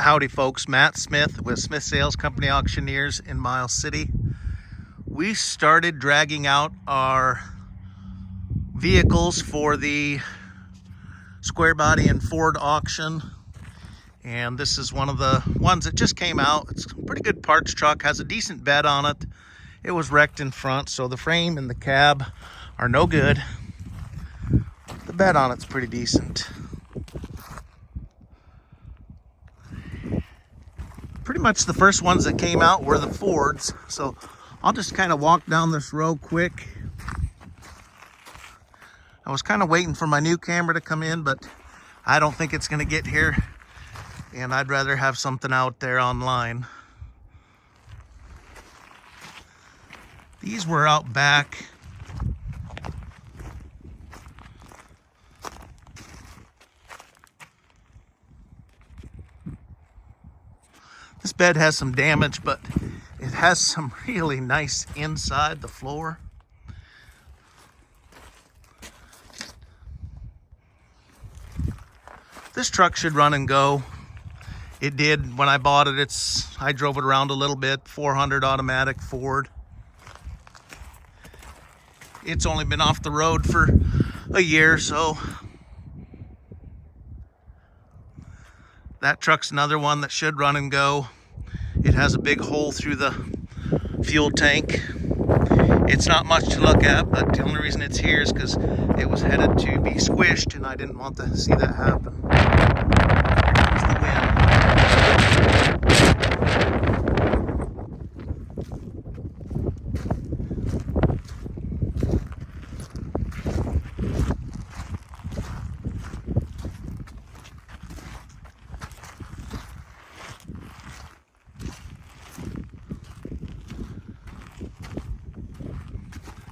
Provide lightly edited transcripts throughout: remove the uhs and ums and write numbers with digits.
Howdy folks, Matt Smith with Smith Sales Company Auctioneers in Miles City. We started dragging out our vehicles for the square body and Ford auction, and this is one of the ones that just came out. It's a pretty good parts truck, has a decent bed on it. It was wrecked in front, so the frame and the cab are no good. The bed on it's pretty decent. Pretty much the first ones that came out were the Fords, so I'll just kind of walk down this row quick. I was kind of waiting for my new camera to come in, but I don't think it's going to get here, and I'd rather have something out there online. These were out back. This bed has some damage, but it has some really nice inside the floor. This truck should run and go. It did when I bought it. I drove it around a little bit, 400 automatic Ford. It's only been off the road for a year, so that truck's another one that should run and go. It has a big hole through the fuel tank. It's not much to look at, but the only reason it's here is because it was headed to be squished, and I didn't want to see that happen. Here comes the wind.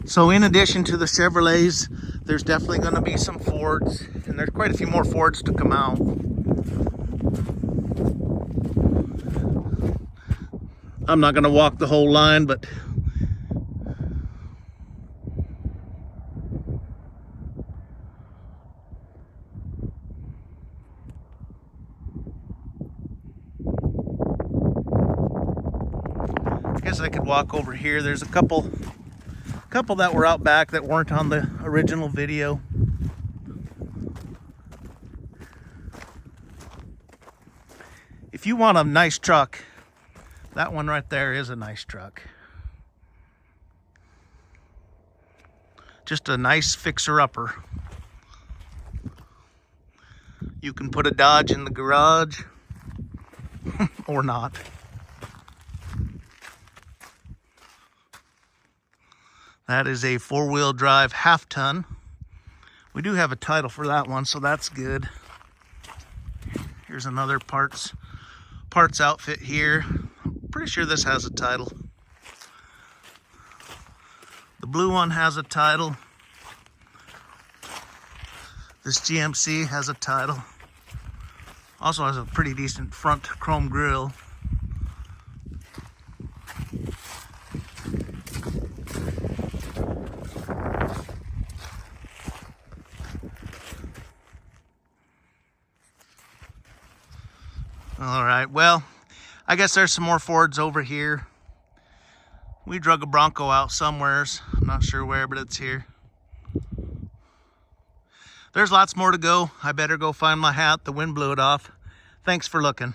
So in addition to the Chevrolets, there's definitely going to be some Fords, and there's quite a few more Fords to come out. I'm not going to walk the whole line, but I guess I could walk over here. There's a couple that were out back that weren't on the original video. If you want a nice truck, that one right there is a nice truck. Just a nice fixer-upper. You can put a Dodge in the garage or not. That is a four-wheel drive half-ton. We do have a title for that one, so that's good. Here's another parts outfit here. I'm pretty sure this has a title. The blue one has a title. This GMC has a title. Also has a pretty decent front chrome grille. All right, well, I guess there's some more Fords over here. We drug a Bronco out somewheres. I'm not sure where, but it's here. There's lots more to go. I better go find my hat. The wind blew it off. Thanks for looking.